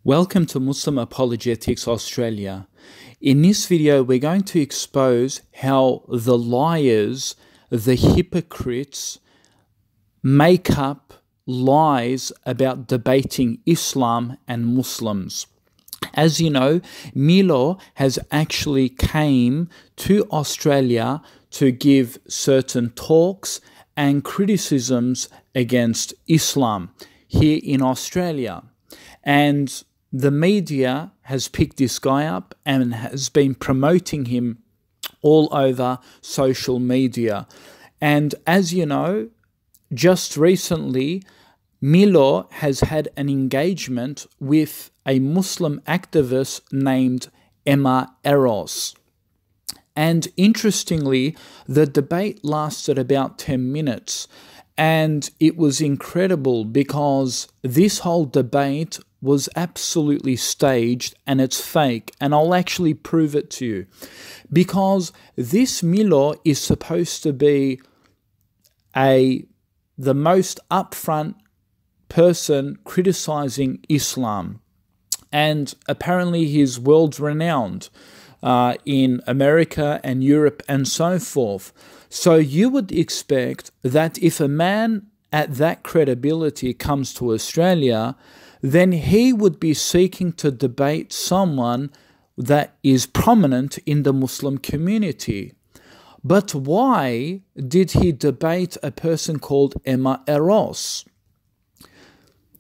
Welcome to Muslim Apologetics Australia. In this video, we're going to expose how the liars, the hypocrites, make up lies about debating Islam and Muslims. As you know, Milo has actually came to Australia to give certain talks and criticisms against Islam here in Australia. And the media has picked this guy up and has been promoting him all over social media. And as you know, just recently, Milo has had an engagement with a Muslim activist named Eros. And interestingly, the debate lasted about 10 minutes. And it was incredible because this whole debate was absolutely staged and it's fake. And I'll actually prove it to you. Because this Milo is supposed to be the most upfront person criticizing Islam. And apparently he's world renowned in America and Europe and so forth. So you would expect that if a man at that credibility comes to Australia, then he would be seeking to debate someone that is prominent in the Muslim community. But why did he debate a person called Eros?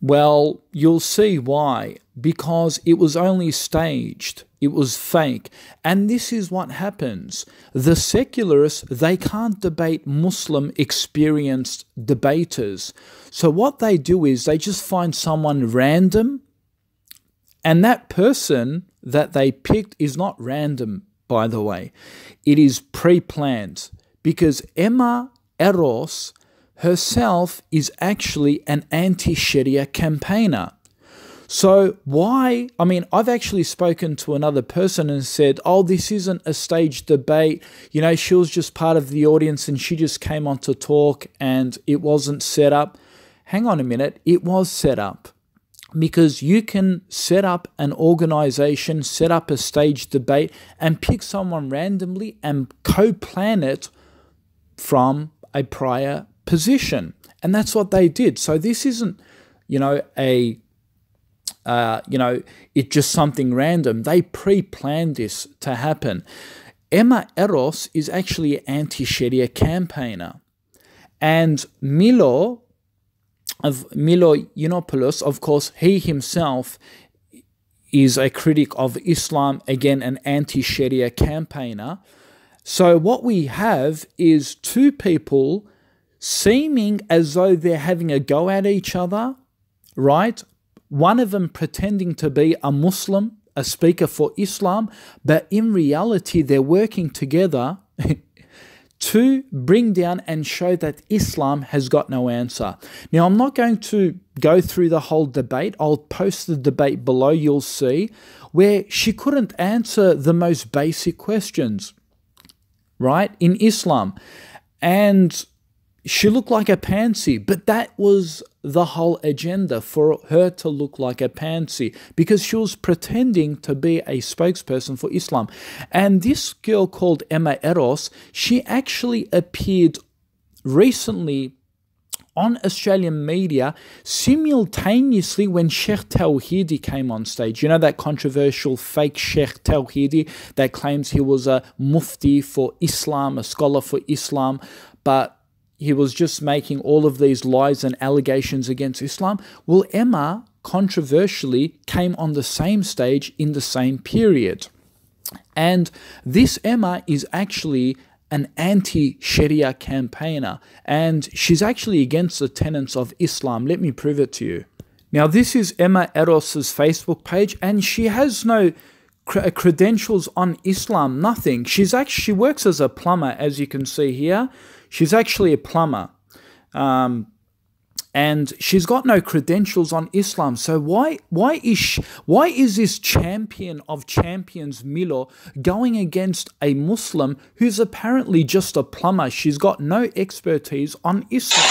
Well, you'll see why. Because it was only staged. It was fake. And this is what happens. The secularists, they can't debate Muslim experienced debaters. So what they do is they just find someone random. And that person that they picked is not random, by the way. It is pre-planned. Because Eros herself is actually an anti-sharia campaigner. So why, I've actually spoken to another person and said, oh, this isn't a staged debate. You know, she was just part of the audience and she just came on to talk and it wasn't set up. Hang on a minute, it was set up. Because you can set up an organization, set up a staged debate and pick someone randomly and co-plan it from a prior position. And that's what they did. So this isn't, it's just something random. They pre-planned this to happen. Eros is actually an anti-sharia campaigner. And Milo Yiannopoulos, of course, he himself is a critic of Islam, again, an anti-sharia campaigner. So what we have is two people seeming as though they're having a go at each other, right? One of them pretending to be a Muslim, a speaker for Islam, but in reality they're working together to bring down and show that Islam has got no answer. Now, I'm not going to go through the whole debate. I'll post the debate below, you'll see, where she couldn't answer the most basic questions, right, in Islam. And she looked like a pansy, but that was the whole agenda, for her to look like a pansy, because she was pretending to be a spokesperson for Islam. And this girl called Eros, she actually appeared recently on Australian media simultaneously when Sheikh Tawhidi came on stage. You know, that controversial fake Sheikh Tawhidi that claims he was a mufti for Islam, a scholar for Islam, but he was just making all of these lies and allegations against Islam. Well, Emma, controversially, came on the same stage in the same period. And this Emma is actually an anti-sharia campaigner. And she's actually against the tenets of Islam. Let me prove it to you. Now, this is Emma Eros's Facebook page, and she has no credentials on Islam, nothing. She works as a plumber, as you can see here. She's actually a plumber, and she's got no credentials on Islam. So why is this champion of champions, Milo, going against a Muslim who's apparently just a plumber? She's got no expertise on Islam.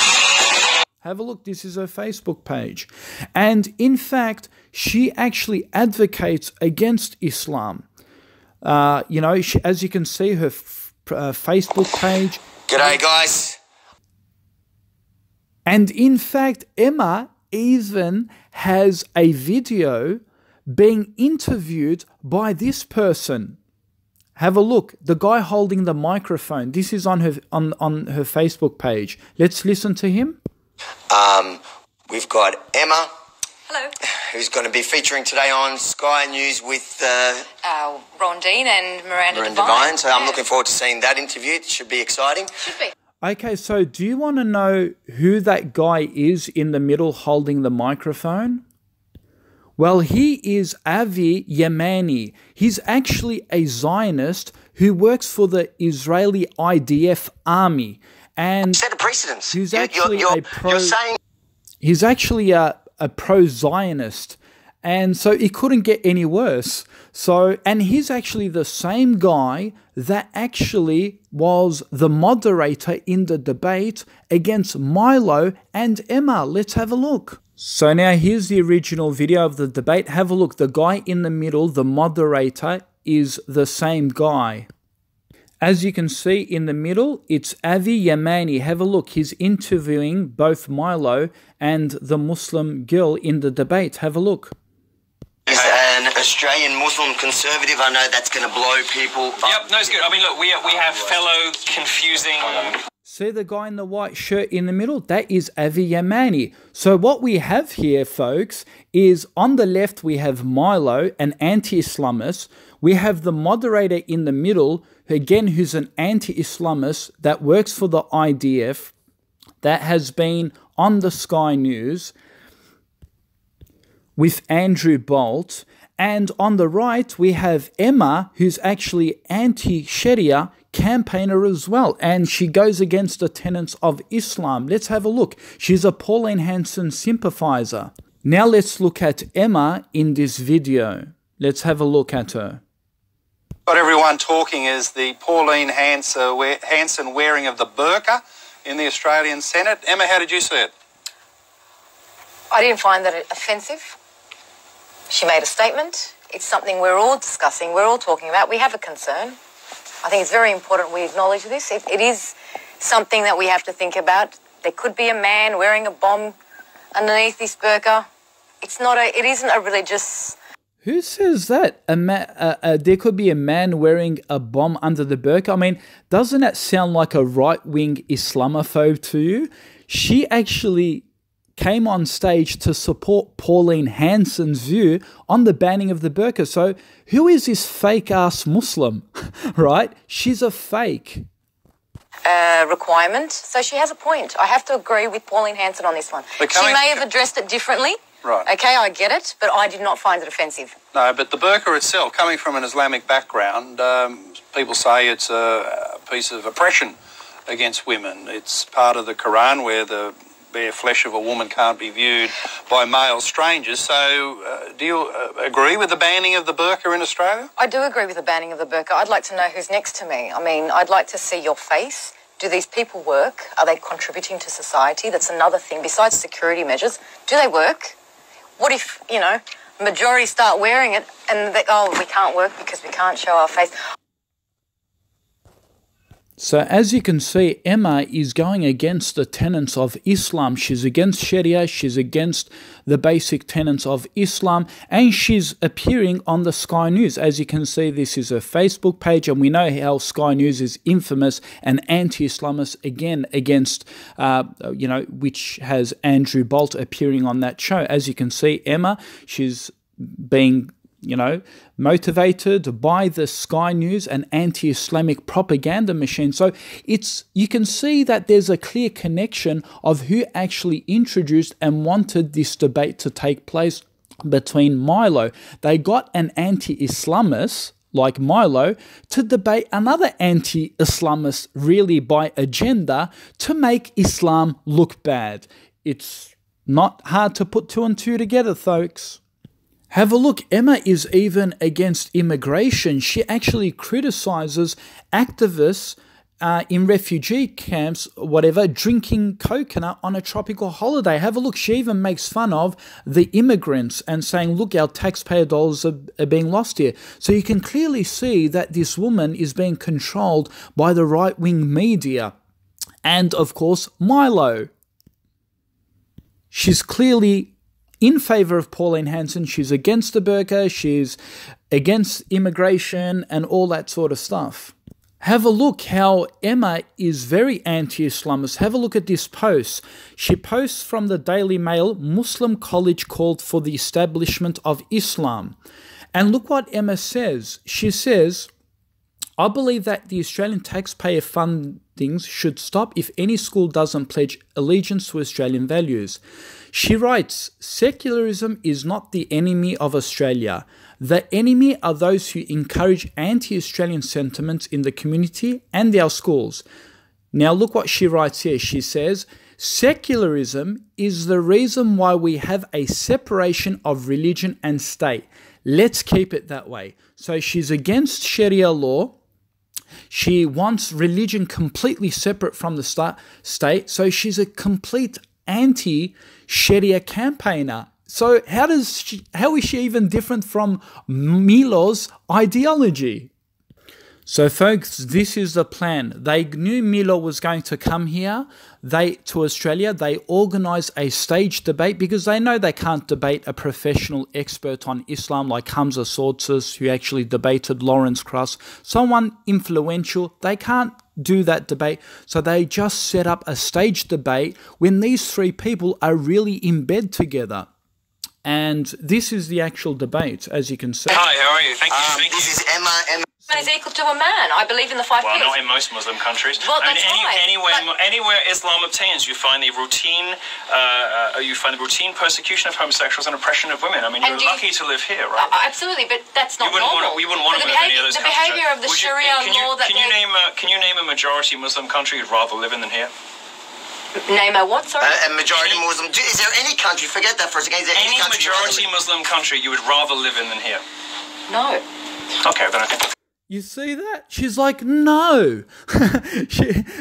Have a look. This is her Facebook page. And in fact, she actually advocates against Islam. You know, as you can see, her Facebook page. G'day, guys. And in fact, Emma even has a video being interviewed by this person. Have a look. The guy holding the microphone. This is on her Facebook page. Let's listen to him. We've got Emma. Hello. Who's going to be featuring today on Sky News with Rondine and Miranda Devine. Devine. So I'm looking forward to seeing that interview. It should be exciting. Should be. Okay, so do you want to know who that guy is in the middle holding the microphone? Well, he is Avi Yemeni. He's actually a Zionist who works for the Israeli IDF army. And set a precedence. He's actually You're saying a pro-Zionist, and so it couldn't get any worse. So, and he's actually the same guy that actually was the moderator in the debate against Milo and Emma. Let's have a look. So now here's the original video of the debate. Have a look. The guy in the middle, the moderator, is the same guy. As you can see in the middle, it's Avi Yemeni. Have a look. He's interviewing both Milo and the Muslim girl in the debate. Have a look. Is an Australian Muslim conservative. I know that's going to blow people. Yep, no, it's good. I mean, look, we have fellow confusing... See the guy in the white shirt in the middle? That is Avi Yemeni. So what we have here, folks, is on the left we have Milo, an anti-Islamist. We have the moderator in the middle, again, who's an anti-Islamist that works for the IDF, that has been on the Sky News with Andrew Bolt. And on the right, we have Emma, who's actually anti-Sharia campaigner as well. And she goes against the tenets of Islam. Let's have a look. She's a Pauline Hanson sympathizer. Now let's look at Emma in this video. Let's have a look at her. What everyone talking is the Pauline Hanson wearing of the burqa in the Australian Senate. Emma, how did you see it? I didn't find that offensive. She made a statement. It's something we're all discussing, we're all talking about. We have a concern. I think it's very important we acknowledge this. It is something that we have to think about. There could be a man wearing a bomb underneath this burqa. It isn't a religious... Who says that? There could be a man wearing a bomb under the burqa? I mean, doesn't that sound like a right-wing Islamophobe to you? She actually came on stage to support Pauline Hanson's view on the banning of the burqa. So who is this fake-ass Muslim, right? She's a fake. Requirement. So she has a point. I have to agree with Pauline Hanson on this one. She may have addressed it differently. Right. Okay, I get it, but I did not find it offensive. No, but the burqa itself, coming from an Islamic background, people say it's a piece of oppression against women. It's part of the Quran where the bare flesh of a woman can't be viewed by male strangers. So do you agree with the banning of the burqa in Australia? I do agree with the banning of the burqa. I'd like to know who's next to me. I mean, I'd like to see your face. Do these people work? Are they contributing to society? That's another thing. Besides security measures, do they work? What if, majority start wearing it and we can't work because we can't show our face? So as you can see, Emma is going against the tenets of Islam. She's against Sharia, she's against the basic tenets of Islam, and she's appearing on the Sky News. As you can see, this is her Facebook page, and we know how Sky News is infamous and anti-Islamist, again, against, which has Andrew Bolt appearing on that show. As you can see, Emma, she's being motivated by the Sky News, an anti-Islamic propaganda machine. So you can see that there's a clear connection of who actually introduced and wanted this debate to take place between Milo. They got an anti-Islamist like Milo to debate another anti-Islamist, really by agenda, to make Islam look bad. It's not hard to put two and two together, folks. Have a look. Emma is even against immigration. She actually criticizes activists in refugee camps, whatever, drinking coconut on a tropical holiday. Have a look. She even makes fun of the immigrants and saying, look, our taxpayer dollars are being lost here. So you can clearly see that this woman is being controlled by the right-wing media. And, of course, Milo. She's clearly in favour of Pauline Hanson. She's against the burqa. She's against immigration and all that sort of stuff. Have a look how Emma is very anti-Islamist. Have a look at this post. She posts from the Daily Mail, Muslim college called for the establishment of Islam. And look what Emma says. She says, I believe that the Australian taxpayer fundings should stop if any school doesn't pledge allegiance to Australian values. She writes, secularism is not the enemy of Australia. The enemy are those who encourage anti-Australian sentiments in the community and our schools. Now look what she writes here. She says, secularism is the reason why we have a separation of religion and state. Let's keep it that way. So she's against Shariah law. She wants religion completely separate from the state. So she's a complete anti-Sharia campaigner. So how is she even different from Milo's ideology? So folks, this is the plan. They knew Milo was going to come here, to Australia. They organised a stage debate because they know they can't debate a professional expert on Islam like Hamza Swordsas, who actually debated Lawrence Krauss, someone influential. They can't do that debate. So they just set up a stage debate when these three people are really in bed together. And this is the actual debate, as you can see. Hi, how are you? Thank you. This is Emma. Man is equal to a man. I believe in the 5 Well, pillars. not in most Muslim countries. Well, that's right. Anywhere Islam obtains, you find the routine persecution of homosexuals and oppression of women. I mean, you're lucky to live here, right? Absolutely, but that's not normal. We wouldn't want to live in any of those countries. The behaviour of the Shariah law that can you name a majority Muslim country you'd rather live in than here? Name a what, sorry? A majority Muslim. Is there any country, forget that for a second, is there any country majority Muslim country you would rather live in than here? No. Okay, then I think... You see that? She's like, no.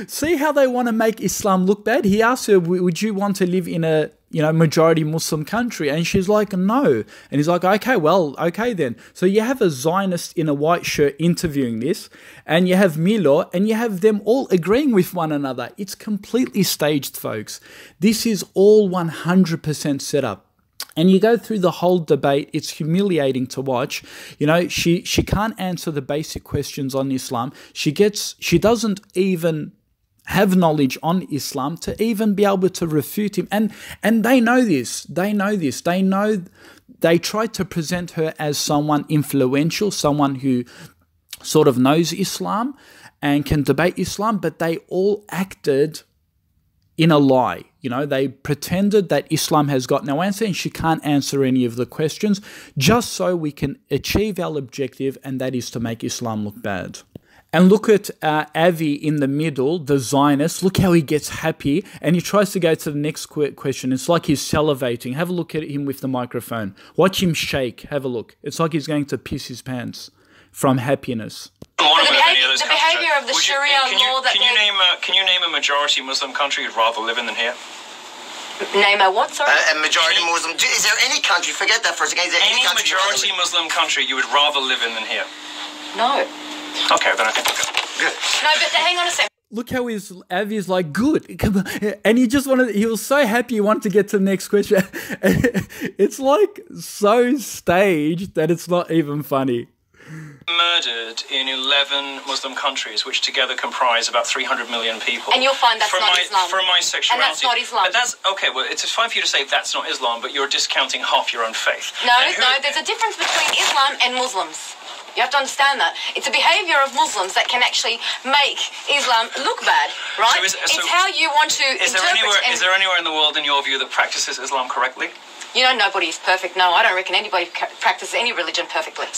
See how they want to make Islam look bad? He asked her, would you want to live in a majority Muslim country? And she's like, no. And he's like, okay then. So you have a Zionist in a white shirt interviewing this, and you have Milo, and you have them all agreeing with one another. It's completely staged, folks. This is all 100% set up. And you go through the whole debate, it's humiliating to watch. You know, she can't answer the basic questions on Islam. She doesn't even have knowledge on Islam to even be able to refute him. And they know this. They know they tried to present her as someone influential, someone who sort of knows Islam and can debate Islam, but they all acted in a lie. You know, they pretended that Islam has got no answer and she can't answer any of the questions just so we can achieve our objective, and that is to make Islam look bad. And look at Avi in the middle, the Zionist. Look how he gets happy and he tries to go to the next question. It's like he's salivating. Have a look at him with the microphone. Watch him shake. Have a look. It's like he's going to piss his pants from happiness. The behaviour of the Shariah law that can you name a majority Muslim country you'd rather live in than here? Name a what, sorry? A majority Muslim. Is there any country, forget that for a second, is there any country majority Muslim country you would rather live in than here? No. Okay, then I think good. No, but hang on a second. Look how Avi is like, good. And he was so happy he wanted to get to the next question. It's like so staged that it's not even funny. Murdered in 11 Muslim countries, which together comprise about 300 million people. And you'll find that's not Islam. From my sexuality. And that's not Islam. But that's, okay, well, it's fine for you to say that's not Islam, but you're discounting half your own faith. No, there's a difference between Islam and Muslims. You have to understand that. It's a behaviour of Muslims that can actually make Islam look bad, right? It's how you want to interpret. Is there anywhere in the world, in your view, that practices Islam correctly? You know, nobody is perfect. No, I don't reckon anybody practices any religion perfectly. Okay,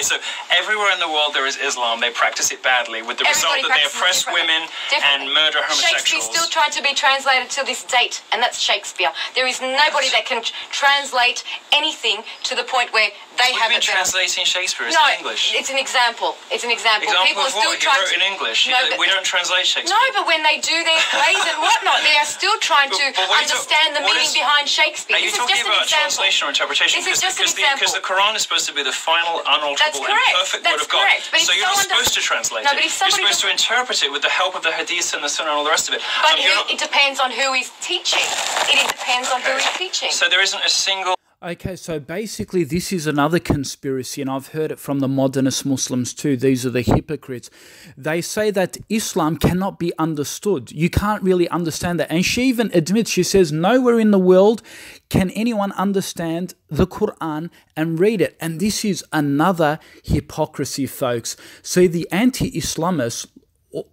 so everywhere in the world there is Islam. They practice it badly, with the result that they oppress women and murder homosexuals. Shakespeare's still trying to be translated to this date, and that's Shakespeare. There is nobody that can translate anything to the point where They We've have been it. translating Shakespeare into English. It's an example. It's an example. Example People are of still what? He trying wrote to in English. No, but, We don't translate Shakespeare. No, but when they do their plays and whatnot, they are still trying to But understand the meaning behind Shakespeare. Are you This is talking just an about example. translation or interpretation? This is just an example. Because the Quran is supposed to be the final, unalterable, and perfect word of God. Correct. But so you're not supposed to translate No, but it. if You're somebody supposed to interpret it with the help of the hadith and the sunnah and all the rest of it. But it depends on who is teaching. It depends on who is teaching. So there isn't a single... Okay, so basically this is another conspiracy, and I've heard it from the modernist Muslims too. These are the hypocrites. They say that Islam cannot be understood. You can't really understand that. And she even admits, she says, nowhere in the world can anyone understand the Quran and read it. And this is another hypocrisy, folks. See, the anti-Islamists,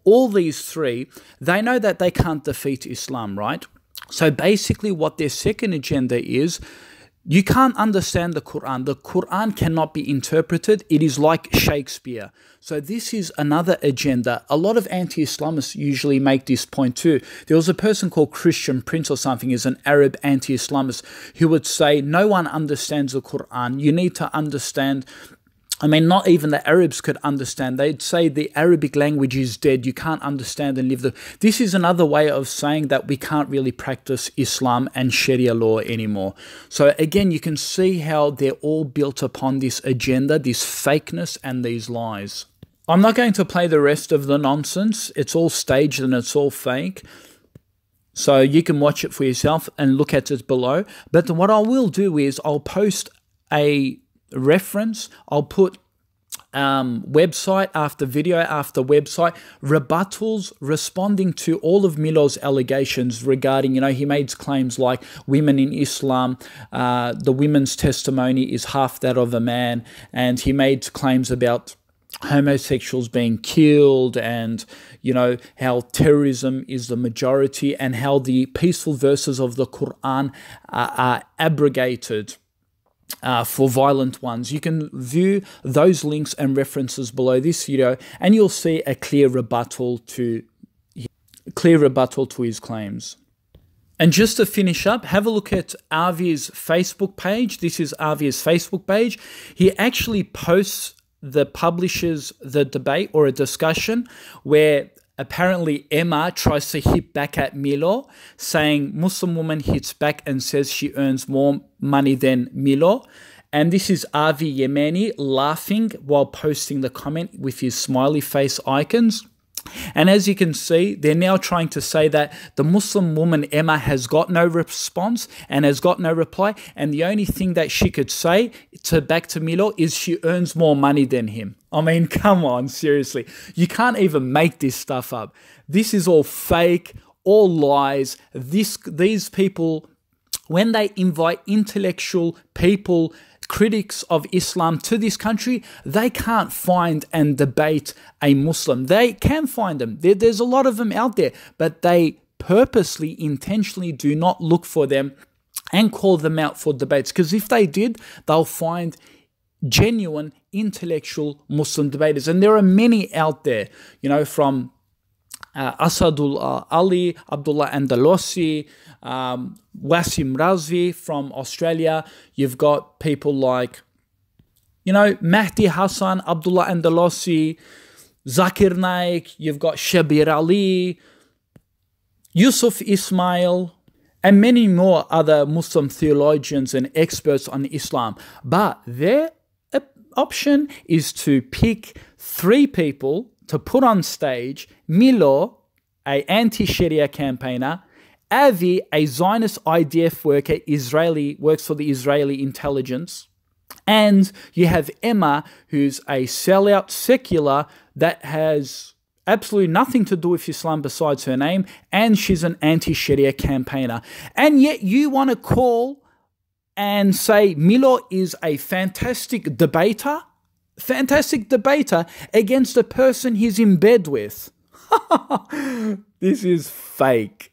all these three, they know that they can't defeat Islam, right? So basically what their second agenda is, you can't understand the Quran. The Quran cannot be interpreted. It is like Shakespeare. So this is another agenda. A lot of anti-Islamists usually make this point too. There was a person called Christian Prince or something, is an Arab anti-Islamist, who would say, no one understands the Quran. You need to understand... I mean, not even the Arabs could understand. They'd say the Arabic language is dead. You can't understand and live. This is another way of saying that we can't really practice Islam and Sharia law anymore. So again, you can see how they're all built upon this agenda, this fakeness and these lies. I'm not going to play the rest of the nonsense. It's all staged and it's all fake. So you can watch it for yourself and look at it below. But what I will do is I'll post a reference. I'll put website after video after website, rebuttals responding to all of Milo's allegations regarding, he made claims like women in Islam, the women's testimony is half that of a man, and he made claims about homosexuals being killed, and how terrorism is the majority, and how the peaceful verses of the Quran are abrogated for violent ones. You can view those links and references below this video, and you'll see a clear rebuttal to his claims. And just to finish up, have a look at Avi's Facebook page. This is Avi's Facebook page. He actually posts publishes the debate or a discussion where apparently Emma tries to hit back at Milo, saying Muslim woman hits back and says she earns more money than Milo. And this is Avi Yemeni laughing while posting the comment with his smiley face icons. And as you can see, they're now trying to say that the Muslim woman Emma has got no response and has got no reply, and the only thing that she could say back to Milo is she earns more money than him. I mean, come on, seriously. You can't even make this stuff up. This is all fake, all lies. These people, when they invite intellectual people, critics of Islam to this country, they can't find and debate a Muslim. They can find them. There's a lot of them out there, but they purposely, intentionally do not look for them and call them out for debates. Because if they did, they'll find genuine intellectual Muslim debaters. And there are many out there, from Asadul Ali, Abdullah Andalosi, Wasim Razvi from Australia. You've got people like, Mahdi Hassan, Abdullah Andalosi, Zakir Naik. You've got Shabir Ali, Yusuf Ismail, and many more other Muslim theologians and experts on Islam. But their option is to pick 3 people to put on stage: Milo, an anti-Sharia campaigner; Avi, a Zionist IDF worker, works for the Israeli intelligence; and you have Emma, who's a sellout secular that has absolutely nothing to do with Islam besides her name, and she's an anti-Sharia campaigner. And yet you want to call and say Milo is a fantastic debater against a person he's in bed with. This is fake.